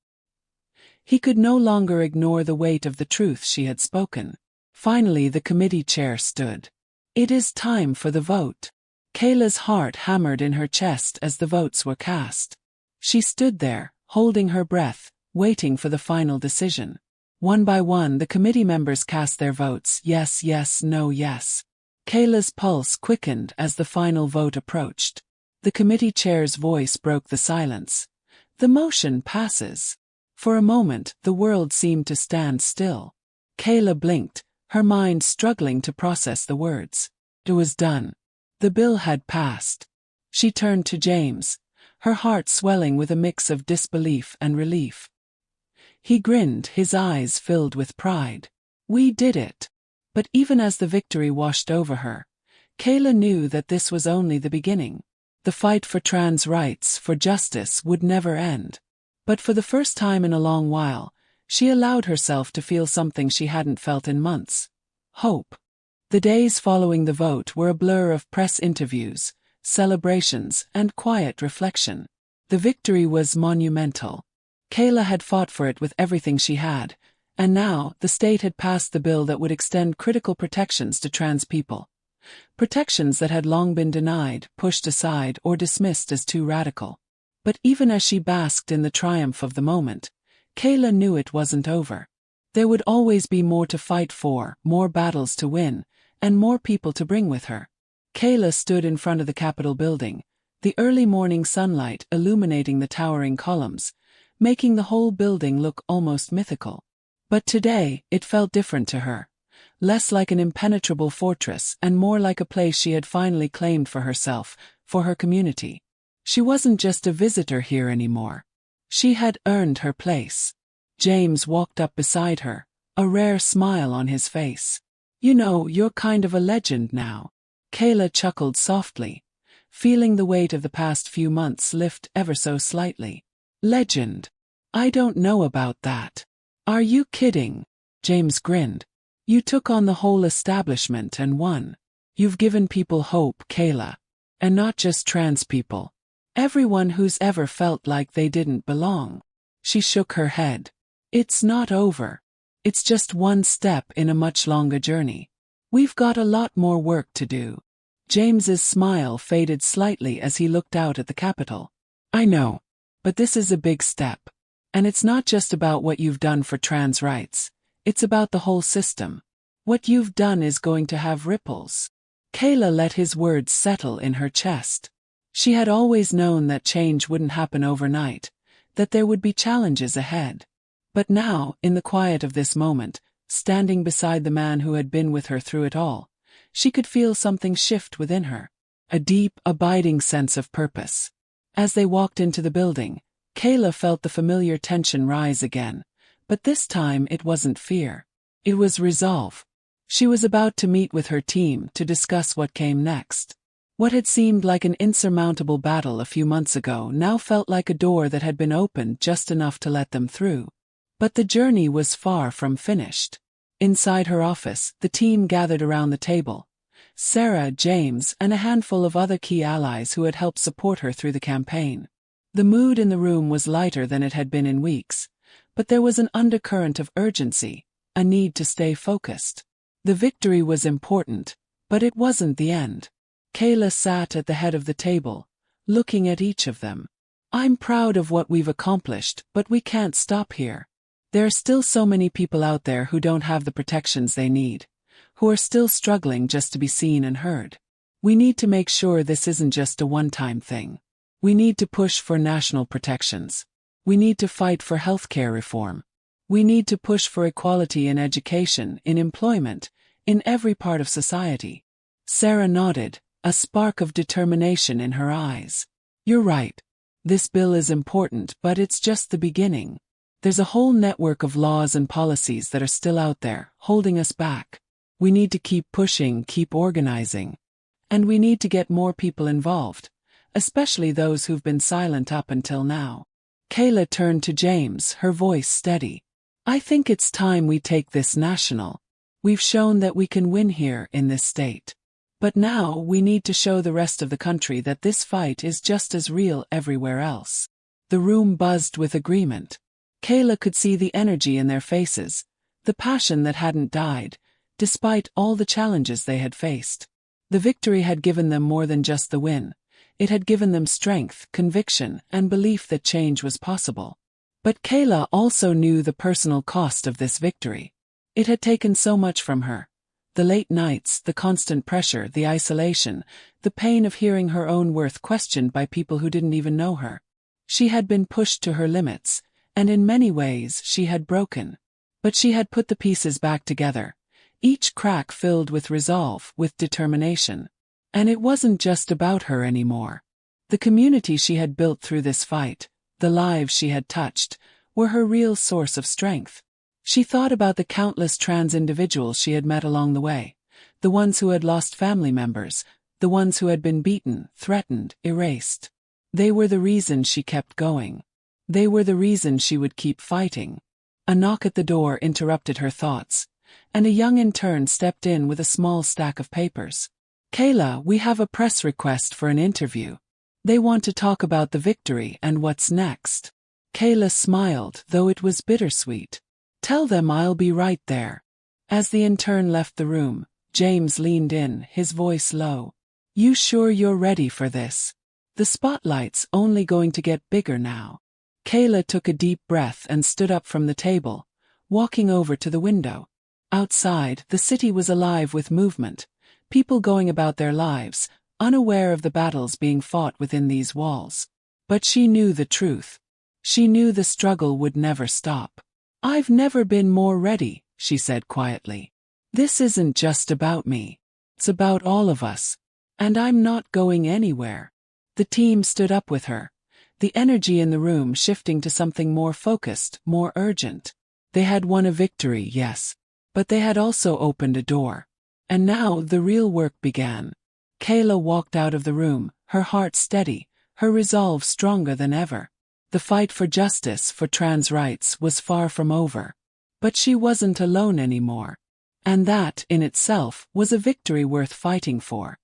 He could no longer ignore the weight of the truth she had spoken. Finally, the committee chair stood. It is time for the vote. Kayla's heart hammered in her chest as the votes were cast. She stood there, holding her breath, waiting for the final decision. One by one, the committee members cast their votes, yes, yes, no, yes. Kayla's pulse quickened as the final vote approached. The committee chair's voice broke the silence. The motion passes. For a moment, the world seemed to stand still. Kayla blinked, her mind struggling to process the words. It was done. The bill had passed. She turned to James, her heart swelling with a mix of disbelief and relief. He grinned, his eyes filled with pride. We did it. But even as the victory washed over her, Kayla knew that this was only the beginning. The fight for trans rights, for justice, would never end. But for the first time in a long while, she allowed herself to feel something she hadn't felt in months. Hope. The days following the vote were a blur of press interviews, celebrations, and quiet reflection. The victory was monumental. Kayla had fought for it with everything she had, and now the state had passed the bill that would extend critical protections to trans people. Protections that had long been denied, pushed aside, or dismissed as too radical. But even as she basked in the triumph of the moment, Kayla knew it wasn't over. There would always be more to fight for, more battles to win, and more people to bring with her. Kayla stood in front of the Capitol building, the early morning sunlight illuminating the towering columns, making the whole building look almost mythical. But today, it felt different to her. Less like an impenetrable fortress and more like a place she had finally claimed for herself, for her community. She wasn't just a visitor here anymore. She had earned her place. James walked up beside her, a rare smile on his face. You know, you're kind of a legend now. Kayla chuckled softly, feeling the weight of the past few months lift ever so slightly. Legend? I don't know about that. Are you kidding? James grinned. You took on the whole establishment and won. You've given people hope, Kayla. And not just trans people. Everyone who's ever felt like they didn't belong. She shook her head. It's not over. It's just one step in a much longer journey. We've got a lot more work to do. James's smile faded slightly as he looked out at the Capitol. I know. But this is a big step. And it's not just about what you've done for trans rights. It's about the whole system. What you've done is going to have ripples. Kayla let his words settle in her chest. She had always known that change wouldn't happen overnight, that there would be challenges ahead. But now, in the quiet of this moment, standing beside the man who had been with her through it all, she could feel something shift within her. A deep, abiding sense of purpose. As they walked into the building, Kayla felt the familiar tension rise again. But this time it wasn't fear. It was resolve. She was about to meet with her team to discuss what came next. What had seemed like an insurmountable battle a few months ago now felt like a door that had been opened just enough to let them through. But the journey was far from finished. Inside her office, the team gathered around the table. Sarah, James, and a handful of other key allies who had helped support her through the campaign. The mood in the room was lighter than it had been in weeks. But there was an undercurrent of urgency, a need to stay focused. The victory was important, but it wasn't the end. Kayla sat at the head of the table, looking at each of them. I'm proud of what we've accomplished, but we can't stop here. There are still so many people out there who don't have the protections they need, who are still struggling just to be seen and heard. We need to make sure this isn't just a one-time thing. We need to push for national protections. We need to fight for healthcare reform. We need to push for equality in education, in employment, in every part of society. Sarah nodded, a spark of determination in her eyes. You're right. This bill is important, but it's just the beginning. There's a whole network of laws and policies that are still out there, holding us back. We need to keep pushing, keep organizing. And we need to get more people involved, especially those who've been silent up until now. Kayla turned to James, her voice steady. I think it's time we take this national. We've shown that we can win here in this state. But now we need to show the rest of the country that this fight is just as real everywhere else. The room buzzed with agreement. Kayla could see the energy in their faces, the passion that hadn't died, despite all the challenges they had faced. The victory had given them more than just the win. It had given them strength, conviction, and belief that change was possible. But Kayla also knew the personal cost of this victory. It had taken so much from her. The late nights, the constant pressure, the isolation, the pain of hearing her own worth questioned by people who didn't even know her. She had been pushed to her limits, and in many ways she had broken. But she had put the pieces back together, each crack filled with resolve, with determination. And it wasn't just about her anymore. The community she had built through this fight, the lives she had touched, were her real source of strength. She thought about the countless trans individuals she had met along the way, the ones who had lost family members, the ones who had been beaten, threatened, erased. They were the reason she kept going. They were the reason she would keep fighting. A knock at the door interrupted her thoughts, and a young intern stepped in with a small stack of papers. "Kayla, we have a press request for an interview. They want to talk about the victory and what's next." Kayla smiled, though it was bittersweet. "Tell them I'll be right there." As the intern left the room, James leaned in, his voice low. "You sure you're ready for this? The spotlight's only going to get bigger now." Kayla took a deep breath and stood up from the table, walking over to the window. Outside, the city was alive with movement, people going about their lives, unaware of the battles being fought within these walls. But she knew the truth. She knew the struggle would never stop. "I've never been more ready," she said quietly. "This isn't just about me. It's about all of us. And I'm not going anywhere." The team stood up with her, the energy in the room shifting to something more focused, more urgent. They had won a victory, yes, but they had also opened a door. And now the real work began. Kayla walked out of the room, her heart steady, her resolve stronger than ever. The fight for justice, for trans rights, was far from over. But she wasn't alone anymore. And that, in itself, was a victory worth fighting for.